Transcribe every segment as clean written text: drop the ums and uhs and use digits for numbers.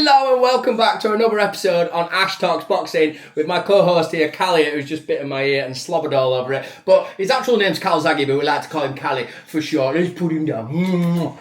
Hello and welcome back to another episode on Ash Talks Boxing with my co-host here, Callie, who's just bitten my ear and slobbered all over it. But his actual name's Calzaghe, but we like to call him Callie for short. Let's put him down.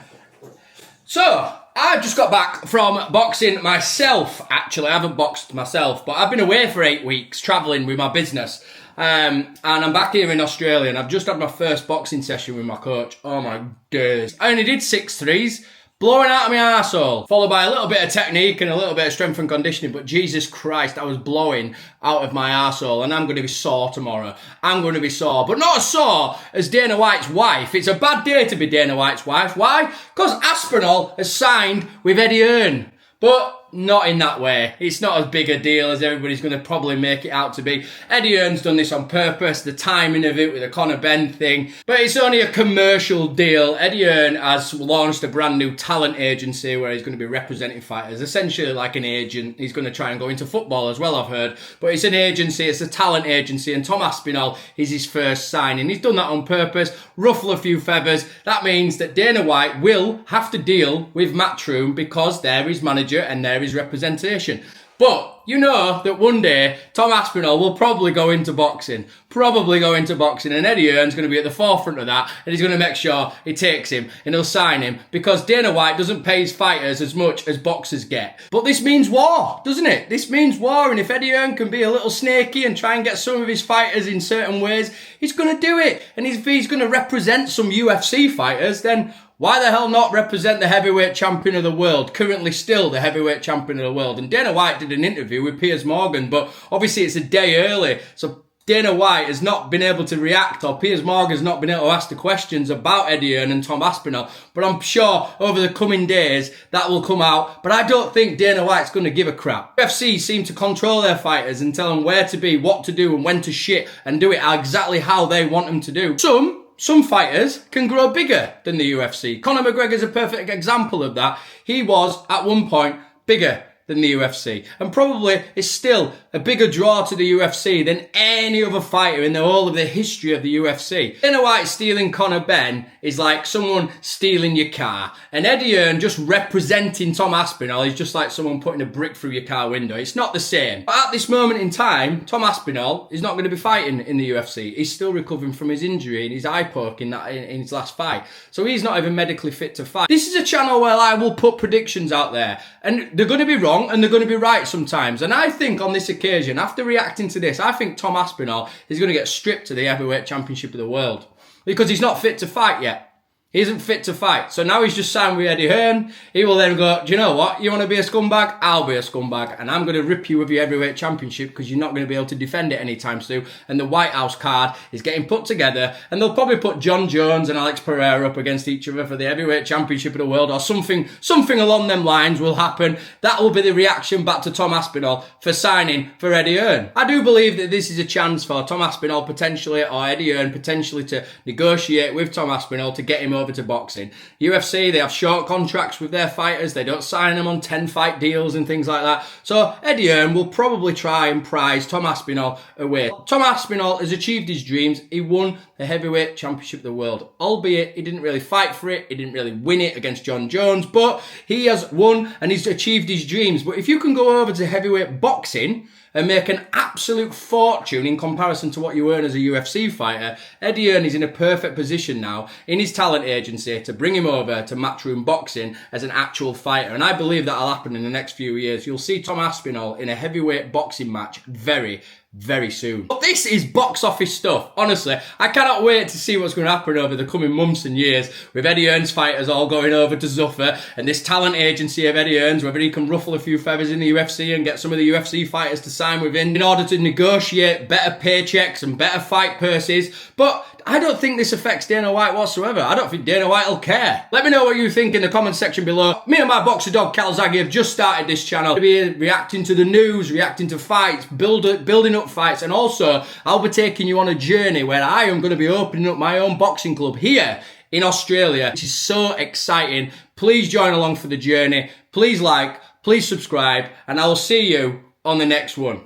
So, I just got back from boxing myself, actually. I haven't boxed myself, but I've been away for 8 weeks travelling with my business. And I'm back here in Australia and I've just had my first boxing session with my coach. Oh my days. I only did 6 threes. Blowing out of my arsehole, followed by a little bit of technique and a little bit of strength and conditioning, but Jesus Christ, I was blowing out of my arsehole, and I'm going to be sore tomorrow. I'm going to be sore, but not as sore as Dana White's wife. It's a bad day to be Dana White's wife. Why? Because Aspinall has signed with Eddie Hearn, but not in that way. It's not as big a deal as everybody's going to probably make it out to be. Eddie Hearn's done this on purpose, the timing of it with the Conor Benn thing, but it's only a commercial deal. Eddie Hearn has launched a brand new talent agency where he's going to be representing fighters, essentially like an agent. He's going to try and go into football as well, I've heard, but it's an agency, it's a talent agency, and Tom Aspinall is his first signing. He's done that on purpose, ruffle a few feathers. That means that Dana White will have to deal with Matchroom because they're his manager and they're his representation. But you know that one day Tom Aspinall will probably go into boxing, and Eddie Hearn's going to be at the forefront of that, and he's going to make sure he takes him and he'll sign him because Dana White doesn't pay his fighters as much as boxers get. But this means war, doesn't it? This means war, and if Eddie Hearn can be a little snaky and try and get some of his fighters in certain ways, he's going to do it. And if he's going to represent some UFC fighters, then why the hell not represent the heavyweight champion of the world, currently still the heavyweight champion of the world? And Dana White did an interview with Piers Morgan, but obviously it's a day early, so Dana White has not been able to react, or Piers Morgan's not been able to ask the questions about Eddie Hearn and Tom Aspinall. But I'm sure over the coming days that will come out. But I don't think Dana White's going to give a crap. UFC seem to control their fighters and tell them where to be, what to do, and when to shit, and do it exactly how they want them to do. Some fighters can grow bigger than the UFC. Conor McGregor's a perfect example of that. He was, at one point, bigger than the UFC, and probably is still a bigger draw to the UFC than any other fighter in the whole of the history of the UFC. Dana White stealing Conor Benn is like someone stealing your car, and Eddie Hearn just representing Tom Aspinall is just like someone putting a brick through your car window. It's not the same. But at this moment in time, Tom Aspinall is not going to be fighting in the UFC. He's still recovering from his injury and his eye poke in his last fight, so he's not even medically fit to fight. This is a channel where I will put predictions out there, and they're going to be wrong and they're going to be right sometimes. And I think on this occasion, after reacting to this, I think Tom Aspinall is going to get stripped to the heavyweight championship of the world because he's not fit to fight yet. He isn't fit to fight. So now he's just signed with Eddie Hearn. He will then go, do you know what? You want to be a scumbag? I'll be a scumbag. And I'm going to rip you of your heavyweight championship because you're not going to be able to defend it anytime soon. And the White House card is getting put together. And they'll probably put John Jones and Alex Pereira up against each other for the heavyweight championship of the world, or something along them lines will happen. That will be the reaction back to Tom Aspinall for signing for Eddie Hearn. I do believe that this is a chance for Tom Aspinall potentially, or Eddie Hearn potentially, to negotiate with Tom Aspinall to get him over to boxing. UFC, they have short contracts with their fighters. They don't sign them on 10-fight deals and things like that. So Eddie Hearn will probably try and prize Tom Aspinall away. Tom Aspinall has achieved his dreams. He won the heavyweight championship of the world, albeit he didn't really fight for it. He didn't really win it against John Jones, but he has won and he's achieved his dreams. But if you can go over to heavyweight boxing and make an absolute fortune in comparison to what you earn as a UFC fighter, Eddie Hearn is in a perfect position now in his talent agency to bring him over to Matchroom Boxing as an actual fighter. And I believe that'll happen in the next few years. You'll see Tom Aspinall in a heavyweight boxing match very, very soon. But this is box office stuff. Honestly, I cannot wait to see what's going to happen over the coming months and years with Eddie Hearn's fighters all going over to Zuffa and this talent agency of Eddie Hearn's, whether he can ruffle a few feathers in the UFC and get some of the UFC fighters to sign within in order to negotiate better paychecks and better fight purses. But I don't think this affects Dana White whatsoever. I don't think Dana White will care. Let me know what you think in the comment section below. Me and my boxer dog Calzaghe have just started this channel. I'll be reacting to the news, reacting to fights, building up fights, and also I'll be taking you on a journey where I am going to be opening up my own boxing club here in Australia, which is so exciting. Please join along for the journey. Please like, please subscribe, and I will see you on the next one.